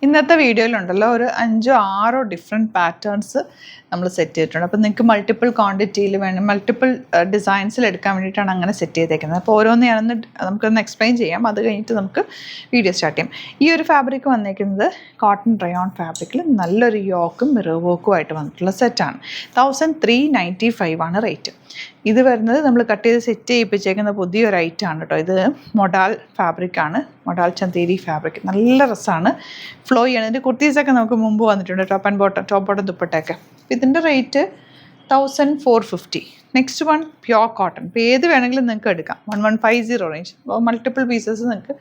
ഇന്നത്തെ വീഡിയോയിലുണ്ടല്ലോ ഒരു 5-6 different patterns നമ്മൾ സെറ്റ് ചെയ്തിട്ടുണ്ട്. അപ്പോൾ നിങ്ങൾക്ക് മൾട്ടിപ്പിൾ ക്വാണ്ടിറ്റിയിൽ വേണം, മൾട്ടിപ്പിൾ ഡിസൈൻസിൽ എടുക്കാൻ വേണ്ടിയിട്ടാണ് അങ്ങനെ സെറ്റ് ചെയ്തേക്കുന്നത്. അപ്പോൾ ഓരോന്ന് ഞാനൊന്ന് നമുക്കൊന്ന് എക്സ്പ്ലെയിൻ ചെയ്യാം. അത് കഴിഞ്ഞിട്ട് നമുക്ക് വീഡിയോ സ്റ്റാർട്ട് ചെയ്യാം. ഈ ഒരു ഫാബ്രിക് വന്നേക്കുന്നത് കോട്ടൺ റയോൺ ഫാബ്രിക്കിൽ നല്ലൊരു യോക്കും മിറർ വർക്കും ആയിട്ട് വന്നിട്ടുള്ള സെറ്റാണ്. 1395 ആണ് റേറ്റ്. ഇത് വരുന്നത് നമ്മൾ കട്ട് ചെയ്ത് സെറ്റ് ചെയ്യിപ്പിച്ചേക്കുന്ന പുതിയൊരു ഐറ്റമാണ് കേട്ടോ. ഇത് മൊഡാൽ ഫാബ്രിക്കാണ്, മൊഡാൽ ചന്തേരി ഫാബ്രിക്. നല്ല രസമാണ്, ഫ്ലോ ചെയ്യണം. ഇതിൻ്റെ കുർത്തീസൊക്കെ നമുക്ക് മുമ്പ് വന്നിട്ടുണ്ട്, ടോപ്പ് ബോട്ടം ദുപ്പട്ടയൊക്കെ. ഇതിൻ്റെ rate 1450. Next one pure cotton. ഇപ്പോൾ ഏത് വേണമെങ്കിലും നിങ്ങൾക്ക് എടുക്കാം. 1150 റേഞ്ച്. അപ്പോൾ മൾട്ടിപ്പിൾ പീസസ് നിങ്ങൾക്ക്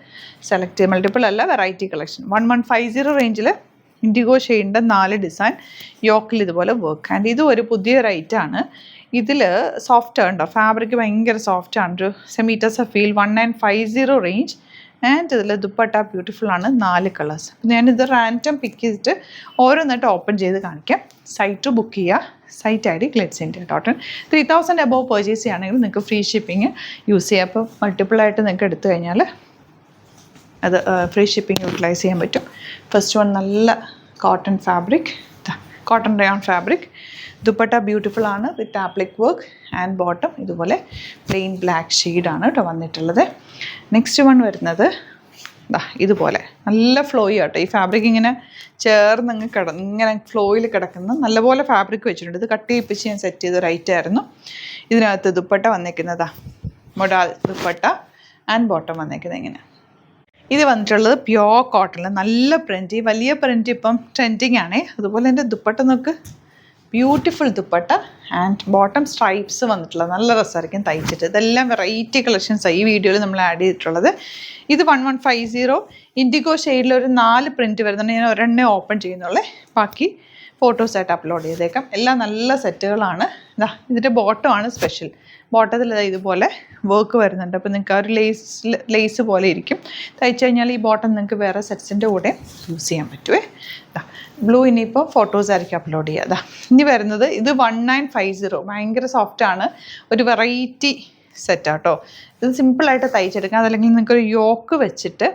സെലക്ട് ചെയ്യാം. മൾട്ടിപ്പിൾ അല്ല, വെറൈറ്റി കളക്ഷൻ. 1150 റേഞ്ചിൽ ഇൻഡിഗോ ഷെയ്ഡിൻ്റെ 4 ഡിസൈൻ, യോക്കിൽ ഇതുപോലെ വർക്ക്. ആൻഡ് ഇത് ഒരു പുതിയൊരു ഐറ്റമാണ്. ഇതിൽ സോഫ്റ്റ് ഉണ്ടോ, ഫാബ്രിക് ഭയങ്കര സോഫ്റ്റാണ്. ഒരു സെമീറ്റേഴ്സ് ഫീൽ. 1950 റേഞ്ച്. ആൻഡ് ഇതിൽ ദുപ്പട്ട ബ്യൂട്ടിഫുൾ ആണ്. 4 കളേഴ്സ്. ഞാനിത് റാൻഡം പിക്ക് ചെയ്തിട്ട് ഓരോന്നിട്ട് ഓപ്പൺ ചെയ്ത് കാണിക്കാം. സൈറ്റ് ബുക്ക് ചെയ്യുക. Site I D Glitz India .in. 3000 above purchase ചെയ്യുകയാണെങ്കിൽ നിങ്ങൾക്ക് ഫ്രീ ഷിപ്പിംഗ് യൂസ് ചെയ്യാം. അപ്പോൾ മൾട്ടിപ്പിളായിട്ട് നിങ്ങൾക്ക് എടുത്തു കഴിഞ്ഞാൽ അത് ഫ്രീ ഷിപ്പിംഗ് യൂട്ടിലൈസ് ചെയ്യാൻ പറ്റും. ഫസ്റ്റ് വൺ നല്ല cotton fabric, cotton rayon fabric. Dupatta beautiful ആണ് വിത്ത് ആപ്ലിക് വർക്ക്. ആൻഡ് ബോട്ടം ഇതുപോലെ പ്ലെയിൻ ബ്ലാക്ക് ഷെയ്ഡാണ് കേട്ടോ വന്നിട്ടുള്ളത്. നെക്സ്റ്റ് വൺ വരുന്നത് ഇതുപോലെ നല്ല ഫ്ലോയി ആട്ടോ. ഈ ഫാബ്രിക് ഇങ്ങനെ ചേർന്നങ്ങ് ഇങ്ങനെ ഫ്ലോയിൽ കിടക്കുന്ന നല്ലപോലെ ഫാബ്രിക് വെച്ചിട്ടുണ്ട്. ഇത് കട്ട് ചെയ്യിപ്പിച്ച് ഞാൻ സെറ്റ് ചെയ്തൊരു ഐറ്റമായിരുന്നു. ഇതിനകത്ത് ദുപ്പട്ട വന്നേക്കുന്നതാ മൊഡാൽ ദുപ്പട്ട. ആൻഡ് ബോട്ടം വന്നേക്കുന്നത് ഇങ്ങനെ. ഇത് വന്നിട്ടുള്ളത് പ്യോർ കോട്ടണിൽ നല്ല പ്രിൻറ്റ്. വലിയ പ്രിൻറ്റ് ഇപ്പം ട്രെൻഡിങ് ആണേ. അതുപോലെ എൻ്റെ ദുപ്പട്ട നോക്ക്, beautiful dupatta. And bottom stripes വന്നിട്ടുള്ളത് നല്ല രസമായിരിക്കും തയ്ച്ചിട്ട്. ഇതെല്ലാം വെറൈറ്റി കളക്ഷൻസാണ് ഈ വീഡിയോയിൽ നമ്മൾ ആഡ് ചെയ്തിട്ടുള്ളത്. ഇത് 1150 ഇൻഡിഗോ ഷെയ്ഡിലൊരു 4 പ്രിൻറ്റ് വരുന്നുണ്ട്. ഞാൻ ഒരെണ്ണേ ഓപ്പൺ ചെയ്യുന്നുള്ളേ, ബാക്കി ഫോട്ടോസായിട്ട് അപ്ലോഡ് ചെയ്തേക്കാം. എല്ലാം നല്ല സെറ്റുകളാണ്. ഇതിൻ്റെ ബോട്ടമാണ് സ്പെഷ്യൽ. ബോട്ടത്തിൽ ഇതുപോലെ വർക്ക് വരുന്നുണ്ട്. അപ്പോൾ നിങ്ങൾക്ക് ആ ഒരു ലേസ് പോലെ ഇരിക്കും. തയ്ച്ചു കഴിഞ്ഞാൽ ഈ ബോട്ടം നിങ്ങൾക്ക് വേറെ സെറ്റ്സിൻ്റെ കൂടെ യൂസ് ചെയ്യാൻ പറ്റുമേ. ബ്ലൂ ഇനിയിപ്പോൾ ഫോട്ടോസായിരിക്കും അപ്ലോഡ് ചെയ്യുക. ഇനി വരുന്നത് ഇത് 1950. ഭയങ്കര സോഫ്റ്റാണ്. ഒരു വെറൈറ്റി സെറ്റാട്ടോ. ഇത് സിമ്പിളായിട്ട് തയ്ച്ചെടുക്കാം. അതല്ലെങ്കിൽ നിങ്ങൾക്കൊരു യോക്ക് വെച്ചിട്ട്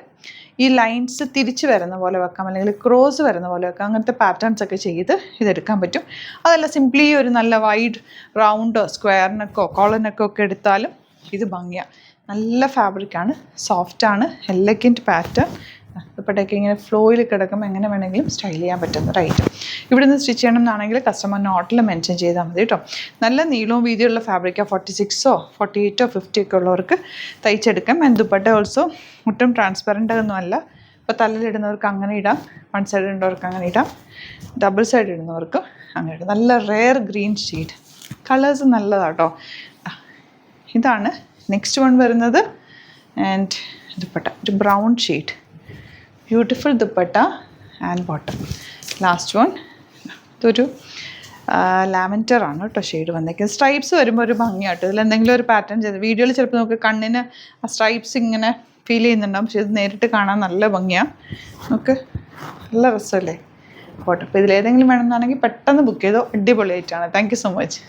ഈ ലൈൻസ് തിരിച്ച് വരുന്ന പോലെ വെക്കാം, അല്ലെങ്കിൽ ക്രോസ് വരുന്ന പോലെ വെക്കാം. അങ്ങനത്തെ പാറ്റേൺസ് ഒക്കെ ചെയ്ത് ഇതെടുക്കാൻ പറ്റും. അതല്ല സിംപ്ലി ഒരു നല്ല വൈഡ് റൗണ്ടോ സ്ക്വയറിനൊക്കെ കോളനൊക്കെ ഒക്കെ എടുത്താലും ഇത് ഭംഗിയാണ്. നല്ല ഫാബ്രിക്കാണ്, സോഫ്റ്റാണ്, എലഗൻറ്റ് പാറ്റേൺ. ദുപ്പട്ടയൊക്കെ ഇങ്ങനെ ഫ്ലോയിൽ കിടക്കുമ്പോൾ എങ്ങനെ വേണമെങ്കിലും സ്റ്റൈൽ ചെയ്യാൻ പറ്റുന്ന ഒരു ഐറ്റം. ഇവിടെ നിന്ന് സ്റ്റിച്ച് ചെയ്യണം എന്നാണെങ്കിൽ കസ്റ്റമർ നോട്ടിൽ മെൻഷൻ ചെയ്താൽ മതി കേട്ടോ. നല്ല നീളവും വീതിയുള്ള ഫാബ്രിക്കാണ്. 46 48 50 ഒക്കെ ഉള്ളവർക്ക് തയ്ച്ചെടുക്കാം. ആൻഡ് ദുപ്പട്ട ഓൾസോ ഒട്ടും ട്രാൻസ്പെറൻ്റ് ഒന്നുമല്ല. ഇപ്പോൾ തലയിലിടുന്നവർക്ക് അങ്ങനെ ഇടാം, വൺ സൈഡ് ഇടുന്നവർക്ക് അങ്ങനെ ഇടാം, ഡബിൾ സൈഡ് ഇടുന്നവർക്ക് അങ്ങനെ ഇടാം. നല്ല റെയർ ഗ്രീൻ ഷെയ്ഡ്, കളേഴ്സ് നല്ലതാട്ടോ. ഇതാണ് നെക്സ്റ്റ് വൺ വരുന്നത്. ആൻഡ് ദുപ്പട്ട ഒരു brown shade, beautiful dupatta and bottom. Last one ഇതൊരു ലാവൻഡർ ആണ് കേട്ടോ ഷെയ്ഡ് വന്നേക്കുന്നത്. സ്ട്രൈപ്സ് വരുമ്പോൾ ഒരു ഭംഗിയാട്ടോ. ഇതിൽ എന്തെങ്കിലും ഒരു പാറ്റേൺ ചെയ്ത് വീഡിയോയിൽ ചിലപ്പോൾ നമുക്ക് കണ്ണിന് ആ സ്ട്രൈപ്സ് ഇങ്ങനെ ഫീൽ ചെയ്യുന്നുണ്ടാകും. പക്ഷേ ഇത് നേരിട്ട് കാണാൻ നല്ല ഭംഗിയാണ്. നമുക്ക് നല്ല രസമല്ലേ ബോട്ടം. അപ്പോൾ ഇതിലേതെങ്കിലും വേണമെന്നാണെങ്കിൽ പെട്ടെന്ന് ബുക്ക് ചെയ്തോ. അടിപൊളിയായിട്ടാണ്. Thank you so much.